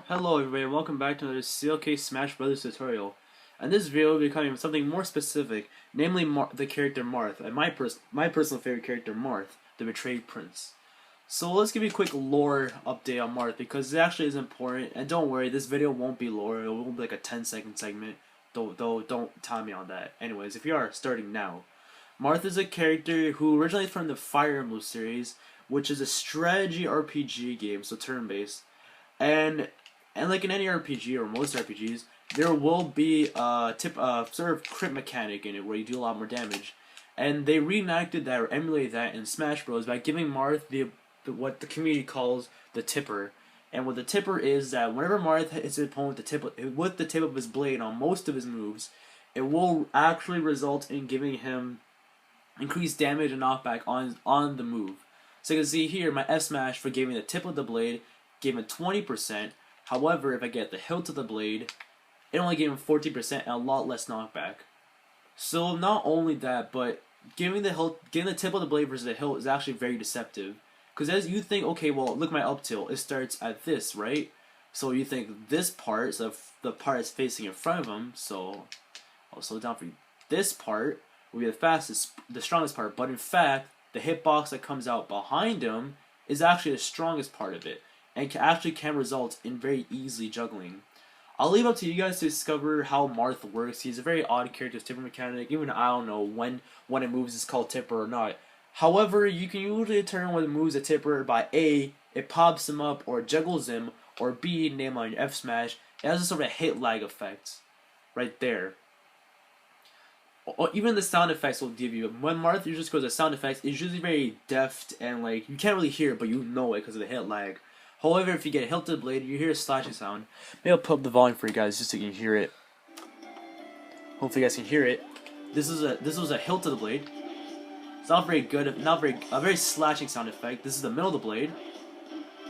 Hello everybody, and welcome back to another CLK Smash Brothers tutorial. And this video will be becoming something more specific, namely the character Marth, and my personal favorite character Marth, the betrayed prince. So let's give you a quick lore update on Marth because it actually is important. And don't worry, this video won't be lore; it won't be like a 10-second segment. Don't time me on that. Anyways, if you are starting now, Marth is a character who originates from the Fire Emblem series, which is a strategy RPG game, so turn-based. And like in any RPG or most RPGs, there will be a sort of crit mechanic in it where you do a lot more damage. And they reenacted that or emulated that in Smash Bros. By giving Marth the what the community calls the tipper. And what the tipper is that whenever Marth hits his opponent with the tip of his blade on most of his moves, it will actually result in giving him increased damage and knockback on the move. So you can see here, my F smash for giving the tip of the blade gave him 20%. However, if I get the hilt of the blade, it only gave him 14% and a lot less knockback. So not only that, but giving the tip of the blade versus the hilt is actually very deceptive. Because as you think, okay, well, look at my up tilt, it starts at this, right? So you think this part, so the part is facing in front of him, so I'll slow down for you. This part will be the strongest part, but in fact, the hitbox that comes out behind him is actually the strongest part of it, and can result in very easily juggling. I'll leave it up to you guys to discover how Marth works. He's a very odd character, tipper mechanic. Even I don't know when it moves is called tipper or not. However, you can usually determine whether it moves a tipper by A, it pops him up or juggles him, or B, name on your F smash. It has a sort of a hit lag effect right there. Or even the sound effects will give you. When Marth usually goes to sound effects, it's usually very deft and like you can't really hear it, but you know it because of the hit lag. However, if you get hit to the blade, you hear a slashing sound. Maybe I'll put up the volume for you guys just so you can hear it. Hopefully, you guys can hear it. This was a hilt to the blade. It's not very good, a very slashing sound effect. This is the middle of the blade.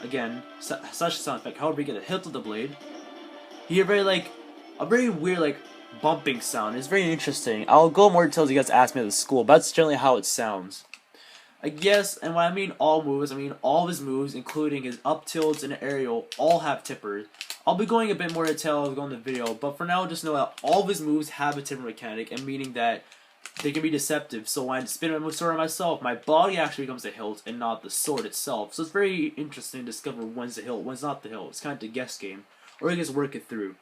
Again, slashing sound effect. However, you get a hilt to the blade. You hear a very weird bumping sound. It's very interesting. I'll go more details you guys ask me at the school, but that's generally how it sounds. I guess, and when I mean all moves, I mean all of his moves, including his up tilts and aerial, all have tippers. I'll be going a bit more detail as we go in the video, but for now, just know that all of his moves have a tipper mechanic, and meaning that they can be deceptive. So when I spin my sword on myself, my body actually becomes the hilt and not the sword itself. So it's very interesting to discover when's the hilt, when's not the hilt. It's kind of a guess game, or you just work it through.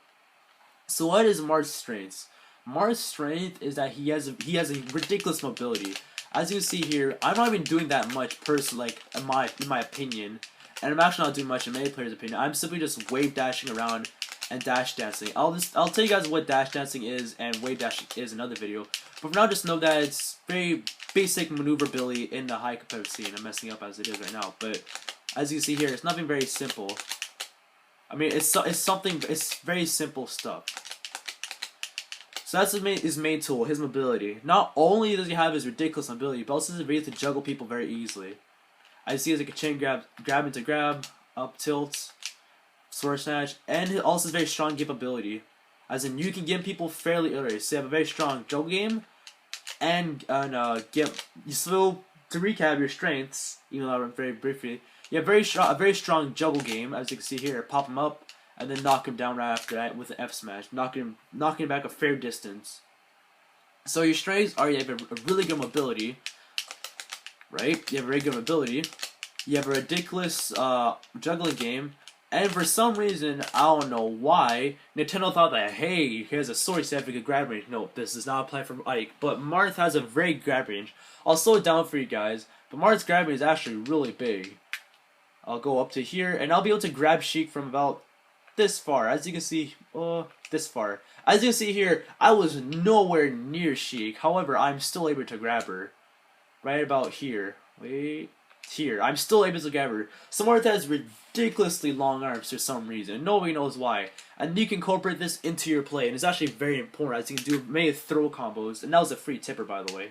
So what is Marth's strengths? Marth's strength is that he has a ridiculous mobility. As you can see here, I'm not even doing that much personally, in my opinion, and I'm actually not doing much in many players' opinion. I'm simply just wave dashing around and dash dancing. I'll tell you guys what dash dancing is and wave dashing is in another video. But for now, just know that it's very basic maneuverability in the high competitive scene. I'm messing up as it is right now, but as you can see here, it's nothing very simple. I mean, it's very simple stuff. So that's his main tool, his mobility. Not only does he have his ridiculous mobility, but also his ability to juggle people very easily. I see as like a chain grab into grab, up tilt, sword snatch, and also his very strong gimp ability. As in, you can gimp people fairly early. So you have a very strong juggle game, and gimp. So to recap your strengths, even though I went very briefly, you have a very strong juggle game, as you can see here. Pop him up, and then knock him down right after that with an F smash, knocking him back a fair distance. So your strengths are you have a really good mobility, right? You have a very good mobility. You have a ridiculous juggling game, and for some reason, I don't know why, Nintendo thought that, hey, here's a sword, so you have a good grab range. No, this does not apply for Ike, but Marth has a very good grab range. I'll slow it down for you guys, but Marth's grab range is actually really big. I'll go up to here, and I'll be able to grab Sheik from about this far. As you can see, this far. As you can see here, I was nowhere near Sheik. However, I'm still able to grab her. Right about here. Wait. Here. I'm still able to grab her. Marth has ridiculously long arms for some reason. Nobody knows why. And you can incorporate this into your play. And it's actually very important. As you can do many throw combos. And that was a free tipper, by the way.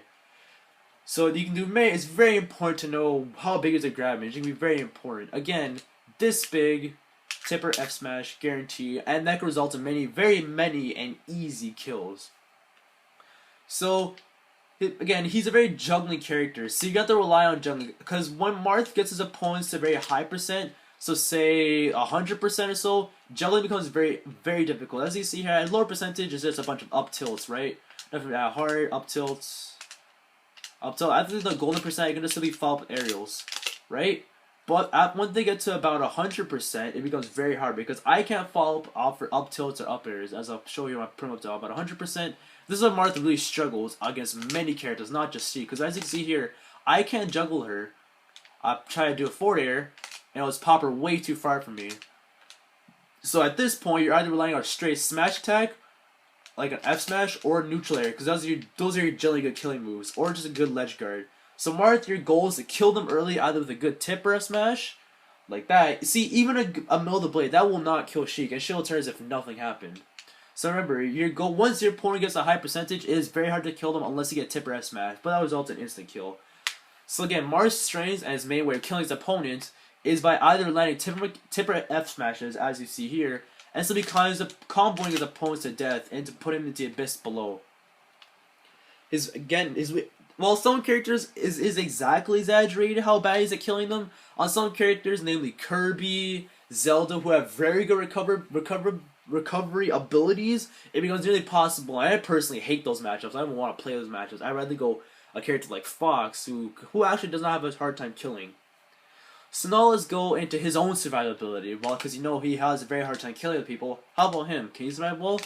So you can do many. It's very important to know how big is the grab range. It can be very important. Again, this big. Tipper F smash guarantee, and that can result in very many and easy kills. So again, he's a very juggling character, so you got to rely on juggling because when Marth gets his opponents to a very high percent, So say 100% or so, juggling becomes very, very difficult. As you see here, at lower percentage is just a bunch of up tilts, right? Definitely hard up tilts, up tilt. After the golden percent, you can just simply follow up with aerials, right? But when they get to about 100%, it becomes very hard because I can't follow up for up tilts or up airs, as I'll show you my prim up to about 100%. This is where Marth really struggles against many characters, not just she. Because as you can see here, I can't juggle her. I try to do a forward air, and it was pop her way too far from me. So at this point, you're either relying on a straight smash attack, like an F smash, or neutral air, because those are your generally good killing moves, or just a good ledge guard. So Marth, your goal is to kill them early, either with a good tip or a smash, like that. See, even a mill of the blade, that will not kill Sheik, and she'll turn as if nothing happened. So remember, your goal, once your opponent gets a high percentage, it is very hard to kill them unless you get tip or F smash, but that results in instant kill. So again, Marth's strength and his main way of killing his opponent is by either landing tip or F smashes, as you see here, and simply comboing his opponents to death and to put him into the abyss below. While some characters is exactly exaggerated how bad he's at killing them, on some characters, namely Kirby, Zelda, who have very good recovery abilities, it becomes nearly possible. I personally hate those matchups. I don't want to play those matchups. I'd rather go a character like Fox, who actually does not have a hard time killing. So now let's go into his own survivability. Well, because he has a very hard time killing people. How about him? Can he survive well?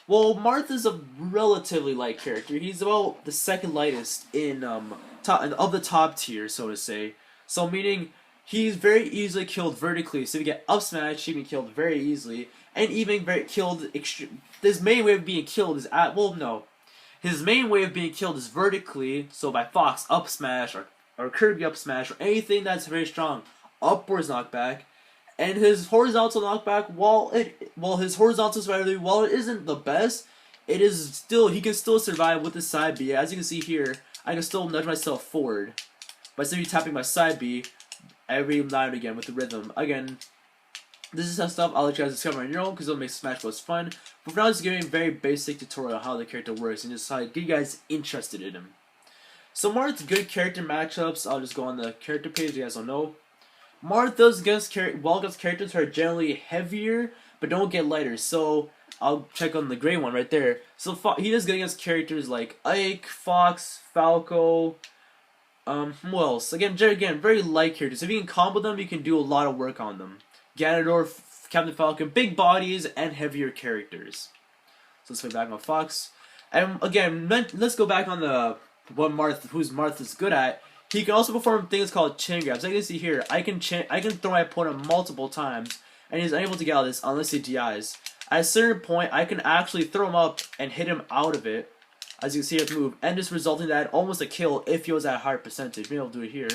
Well, Marth is a relatively light character. He's about the second lightest in of the top tier, so to say. So meaning he's very easily killed vertically. So if you get up smash, he can be killed very easily, and even killed. His main way of being killed is His main way of being killed is vertically. So by Fox up smash or Kirby up smash or anything that's very strong, upwards knockback. And his horizontal knockback, while his horizontal survivability, while it isn't the best, he can still survive with the side B. As you can see here, I can still nudge myself forward by simply tapping my side B every now and again with the rhythm. Again, this is stuff I'll let you guys discover on your own because it'll make Smash Bros fun. But for now, just giving a very basic tutorial on how the character works and just how to get you guys interested in him. So Marth's good character matchups, I'll just go on the character page, you guys don't know. Marth does against characters who are generally heavier, but don't get lighter. So I'll check on the gray one right there. So he does good against characters like Ike, Fox, Falco. Who else? Again, very light characters. If you can combo them, you can do a lot of work on them. Ganondorf, Captain Falcon, big bodies and heavier characters. So let's go back on Fox. And again, let's go back on who's Marth is good at. He can also perform things called chain grabs. Like you can see here, I can throw my opponent multiple times, and he's unable to get out of this unless he DIs. At a certain point, I can actually throw him up and hit him out of it, as you can see his move, and just resulting in that almost a kill if he was at a higher percentage. Maybe I'll do it here.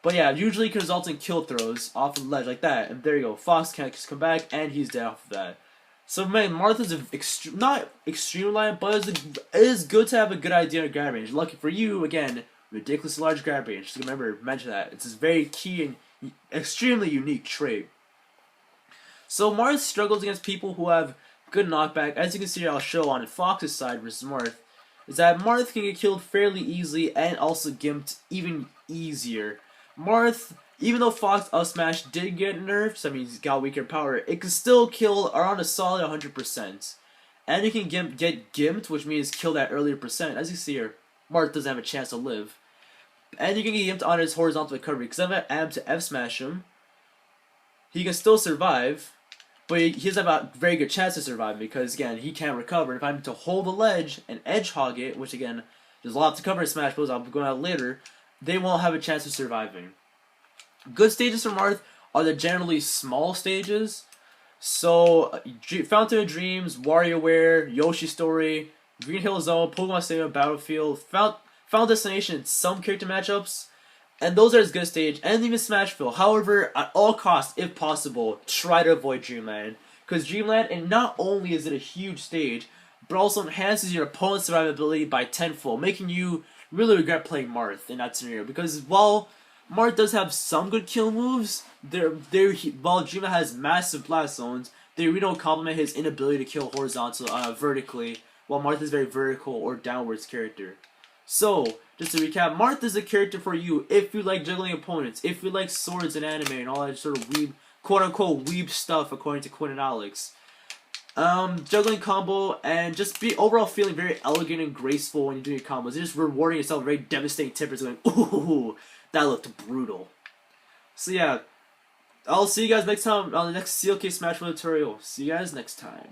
But yeah, usually it can result in kill throws off the ledge like that, and there you go. Fox can't just come back, and he's dead off of that. So man, Marth is not extreme reliant, but it is good to have a good idea of grab range. Lucky for you, again, ridiculously large grab range. Just remember, mention that. It's a very key and extremely unique trait. So Marth struggles against people who have good knockback. As you can see, I'll show on Fox's side versus Marth, is that Marth can get killed fairly easily and also gimped even easier. Marth, even though Fox up smash did get nerfed, so I mean he's got weaker power, it can still kill around a solid 100%. And you can get gimped, which means kill that earlier percent. As you see here, Marth doesn't have a chance to live. And you can get gimped on his horizontal recovery, because if I am to F smash him, he can still survive, but he doesn't have a very good chance to survive because, again, he can't recover. If I'm to hold the ledge and edge hog it, which, again, there's a lot to cover in Smash Bros. I'll be going out later, they won't have a chance of surviving. Good stages for Marth are the generally small stages. So, Fountain of Dreams, WarioWare, Yoshi Story, Green Hill Zone, Pokemon Stadium, Battlefield, Final Destination, some character matchups, and those are as good a stage, and even Smashville. However, at all costs, if possible, try to avoid Dreamland. Because Dreamland, and not only is it a huge stage, but also enhances your opponent's survivability by tenfold, making you really regret playing Marth in that scenario. Because while Marth does have some good kill moves, while Dreamland has massive blast zones, they really don't complement his inability to kill vertically, while Marth is very vertical or downwards character. So, just to recap, Marth is a character for you if you like juggling opponents, if you like swords and anime and all that sort of weeb, quote-unquote weeb stuff according to Quinn and Alex. Juggling combo and just be overall feeling very elegant and graceful when you're doing your combos. You're just rewarding yourself very devastating tippers going, ooh, that looked brutal. So yeah, I'll see you guys next time on the next CLK Smash Bros. Tutorial. See you guys next time.